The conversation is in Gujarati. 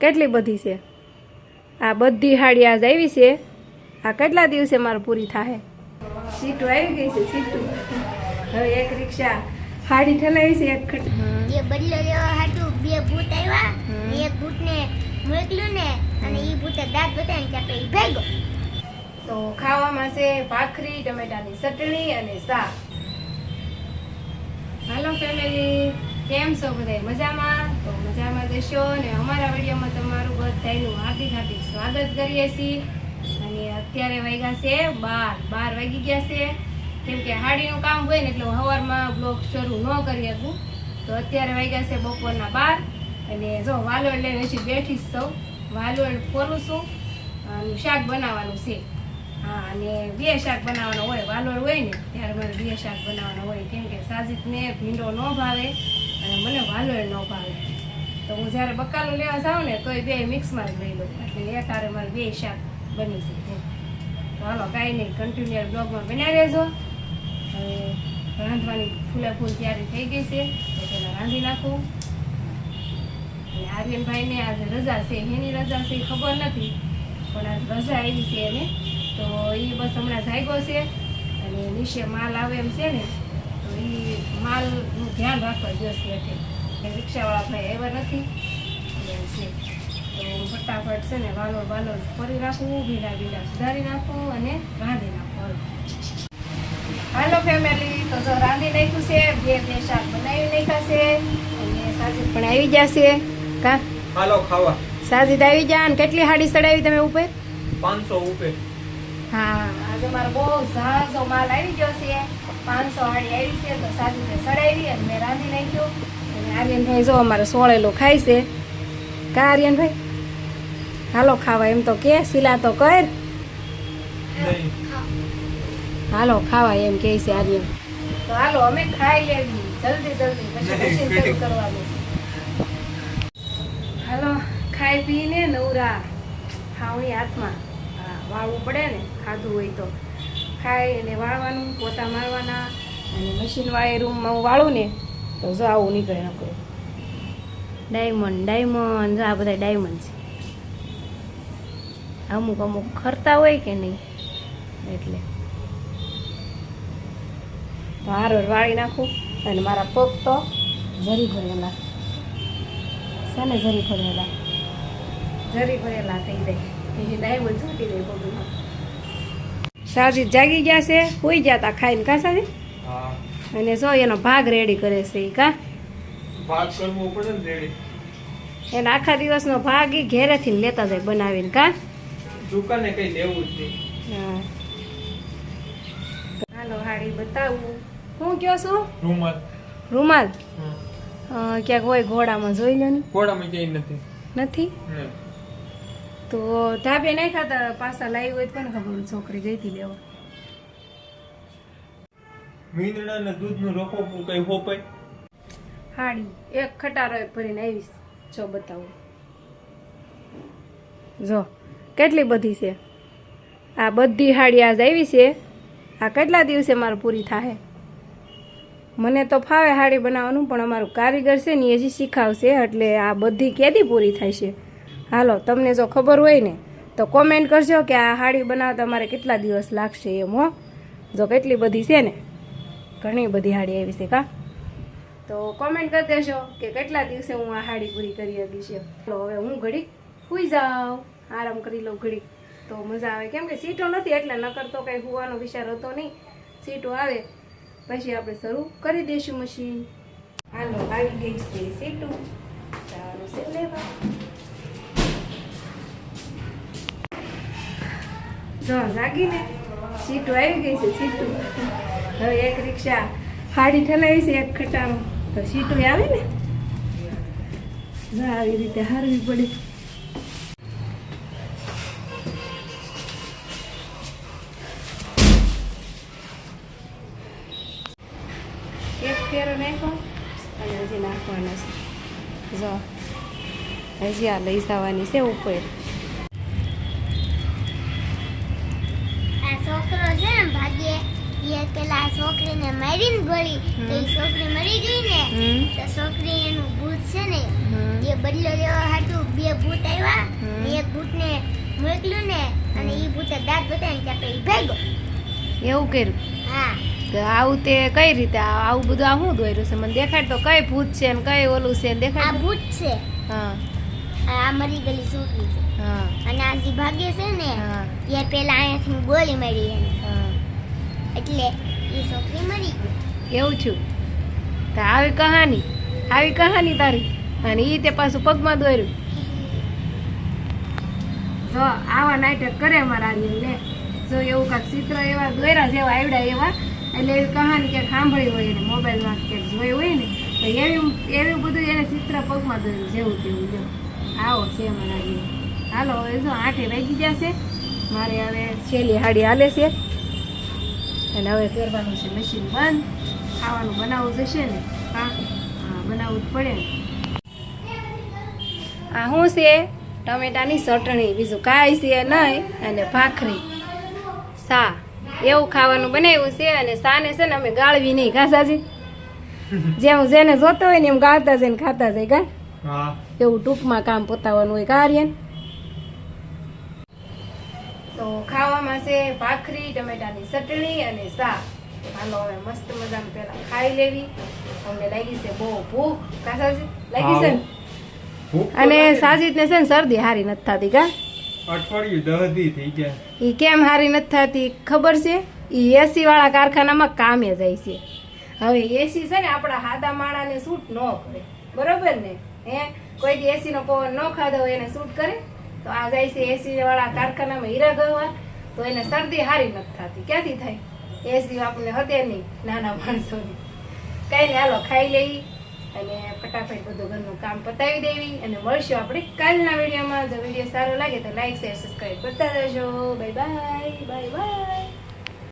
કેટલી બધી છે આ બધી હાડી આજ આવી છે આ કેટલા દિવસે મારે પૂરી થાય સીટો આવી ગઈ છે સીટો હવે એક રિક્ષા હાડી ઠલાવી છે એક એ બદલો લેવા હાટુ બે બૂટ આવ્યા એક બૂટ ને મોકલ્યું ને અને ઈ બૂટે દાંત બતાવીને કે આપણે ઈ ભેગો તો ખાવામાં છે ભાખરી ટમેટાની ચટણી અને શાક હાલો ફેમિલી કેમ છો બધા મજામાં તો મજામાં જશો ને અમારા વિડીયોમાં તમારું બધાનું હાર્દિક હાર્દિક સ્વાગત કરીએ છીએ અને અત્યારે વાગ્યા છે 12 વાગી ગયા છે કેમ કે હાડીનું કામ હોય ને એટલે સવારમાં બ્લોગ શરૂ ન કરી શકું તો અત્યારે વાગ્યા છે બપોરના 12 અને જો વાલોળ લઈને હજી બેઠી જ છું વાલોળ ફોરું છું અને શાક બનાવવાનું છે હા અને બે શાક બનાવવાનો હોય વાલોળ હોય ને ત્યારે મારે બે શાક બનાવવાના હોય કેમ કે સાજીદને ભીંડો ન ભાવે અને મને વાલોળ ન ભાવે તો હું જ્યારે બકાલો લેવા જાઉં ને તોય બે મિક્સમાં જ લઈ લઉં એટલે એક હારે મારે બે શાક બની જાય તો હાલો કાંઈ નહીં કન્ટિન્યુઅર બ્લોગમાં બનાવી રહેજો હવે રાંધવાની ફૂલ તૈયારી થઈ ગઈ છે તો તેને રાંધી નાખું અને આર્યનભાઈને આજે રજા છે એની રજા છે ખબર નથી પણ આજ રજા આવી છે એને તો એ બસ હમણાં જાગ્યો છે અને નીચે માલ આવે એમ છે ને તો એ માલનું ધ્યાન રાખવા જશે એટલે રિક્ષાવાળા ભાઈ આવ્યા નથી એમ છે તો ફટાફટ છે ને વાલોળ ફરી રાખવું ભીડા સુધારી નાખવું અને રાંધી નાખવું હાલો ફેમિલી તો જો રાંધી નાખ્યું છે બે શાક બનાવી નાખ્યા છે અને સાજીદ પણ આવી જશે કા હાલો ખાવા સાજીદ આવી જા અને કેટલી હાડી ચડાવી તમે ઉપર 500 ઉપર હા આજે મારો બહુ ઝાઝો માલ આવી ગયો છે 500 હાડી આવી છે તો સાજીદે ચડાવી અને મેં રાંધી નાખ્યું અને આર્યનભાઈ જો અમારે સોળેલો ખાય છે કા આર્યનભાઈ હાલો ખાવા એમ તો કે સિલા તો કર નહીં હાલો ખાવા એમ કહે છે આર્યન તો હાલો અમે ખાઈ લેવી જલ્દી પછી મશીન શરૂ કરવાનું હાલો ખાઈ પીને નવરા ખાવણી હાથમાં હા વાળવું પડે ને ખાધું હોય તો ખાઈ અને વાળવાનું પોતા મારવાના અને મશીન વાળે રૂમમાં હું વાળું ને તો જો આવું નીકળે નકરો ડાયમંડ આ બધા ડાયમંડ છે અમુક ખરતા હોય કે નહીં એટલે તો હારો વાળી નાખું અને મારા પગ તો જરી ભરેલા છે ને જરી ભરેલા થઈ જાય એ ડાયમંડ છૂટી જાય પગમાં સાજીદ જાગી ગયા છે હોઈ ગયા તા ખાઈને કા સાજી હા અને જો એનો ભાગ રેડી કરે છે એ કા ભાગ કરવો પડે ને રેડી એને આખા દિવસનો ભાગ એ ઘેરેથી લેતા જાય બનાવીને કા દુકાને કઈ લેવું જ નહીં હા હાલો હાડી બતાવું હું કયો છું રૂમાલ ક્યાંક હોય ઘોડામાં જોઈ લો ને ઘોડામાં ક્યાંય નથી નથી તો ધાબે નહીં ખાતા પાછા લાવી હોય તો કોને ખબર છોકરી ગઈ હતી લેવા મીંદડા ને દૂધ નું રોકો કઈ હોપાય હાડી એક ખટારો ભરીને આવીશ જો બતાવું જો કેટલી બધી છે આ બધી હાડી આજ આવી છે આ કેટલા દિવસે મારે પૂરી થાય મને તો ફાવે હાડી બનાવવાનું પણ અમારું કારીગર છે ને એ હજી શીખાવશે એટલે આ બધી કેદી પૂરી થાય છે હાલો તમને જો ખબર હોય ને તો કોમેન્ટ કરજો કે આ હાડી બનાવતા અમારે કેટલા દિવસ લાગશે એમ હો જો કેટલી બધી છે ને ઘણી બધી હાડી આવી છે કા તો કોમેન્ટ કરી દેજો કે કેટલા દિવસે હું આ હાડી પૂરી કરી હતી છે તો હવે હું ઘડી સૂઈ જાઉં આરામ કરી લઉં ઘડી તો મજા આવે કેમ કે સીટો નથી એટલે નકર તો કંઈ હોવાનો વિચાર હતો નહીં સીટો આવે પછી આપણે શરૂ કરી દઈશું મશીન હાલો આવી ગઈ છે સીટું ચાલો છે લેવા જો જાગીને સીટો આવી ગઈ છે સીટું હવે એક રિક્ષા હાડી ઠલાવી છે એક ખટારો તો સીટું આવે ને આવી રીતે હારવી પડે એક ફેરો નાખો અને હજી નાખવાના છે જો હજી આ લઈ જવાની છે ઉપર આ છોકરો છે ને ભાગ્યે એ યાર પેલા છોકરીને મારીને ગોળી તો એ છોકરી મરી ગઈ ને તો છોકરી એનું ભૂત છે ને એ બદલો લેવા હાટુ બે ભૂત આવ્યા એક ભૂતને મોકલ્યું ને અને એ ભૂતે દાંત બતાવીને ચાપે ઈ ભાગ્યો. એવું કર્યું? હા તો આવું તે કઈ રીતે આવું બધું આ શું દોર્યું છે? મને દેખાડ તો કઈ ભૂત છે ને કઈ ઓલું છે આ દેખાડ. ભૂત છે હા આ મરી ગયેલી છોકરી છે હા અને આ જે ભાગ્ય છે ને હા એ પેલા અહીંયાથી ગોળી મારી એને હા એટલે એ છોકરી મરી ગઈ. એવું છું? તો આવી કહાની તારી અને ઈ તે પાછું પગમાં દોર્યું. જો આવા નાટક કરે અમારા આર્યન લે. જો એવું કાંઈક ચિત્ર એવા દોર્યા જેવા આવડ્યા એવા એટલે એવી કહાની ક્યાંક સાંભળી હોય એને મોબાઈલમાં ક્યાંક જોઈ હોય ને તો એવી બધું એને ચિત્ર પગમાં દોર્યું જેવું તેવું જો આવો છે અમારા આર્યન. હાલો હવે જો 8 વાગી જશે મારે હવે છેલ્લી હાડી હાલે છે અને હવે પહેરવાનું છે મશીન બંધ. ખાવાનું બનાવવું જશે ને? હા બનાવવું જ પડે ને. આ શું છે? ટમેટાની ચટણી, બીજું કાંઈ છે નહીં, અને ભાખરી સા એવું ખાવાનું બનાવ્યું છે. અને સાને છે ને અમે ગાળવી નહીં ઘાસાજી, જેમ જેને જોતો હોય ને એમ ગાળતા જાય ને ખાતા જાય કા હા એવું ટૂંકમાં કામ પતાવવાનું હોય કાર્યન. તો ખાવામાં છે ભાખરી, ટમેટાની ચટણી અને સા. હાલો હવે મસ્ત મજાનું પેલા ખાઈ લેવી. અમને લાગી છે બહુ ભૂખ કાસાજી લાગી છે ને. ભૂખ તો અને લાગે. સાજીદને છે ને શરદી હારી નથી થતી કા. અઠવાડિયું 10 દી થઈ ગયા. એ કેમ હારી નથી થતી ખબર છે? એ એસી વાળા કારખાનામાં કામે જાય છે. હવે એસી છે ને આપણા હાદા માણાને સૂટ ન કરે, બરોબર ને? હે કોઈ દી એસી નો પવન ન ખાધો હોય એને સૂટ કરે? તો આ જાય છે એસી વાળા કારખાનામાં હીરા ગવા, તો એને શરદી હારી નથી થતી. ક્યાંથી થાય? એસી આપણને હતે નહીં નાના માણસોની. કઈ નહીં, હાલો ખાઈ લેવી અને ફટાફટ બધું ઘરનું કામ પતાવી દેવી. અને મળશું આપણે કાલના વિડીયોમાં. જો વિડીયો સારો લાગે તો લાઈક શેર સબસ્ક્રાઈબ કરતા રહેજો. Bye bye bye bye.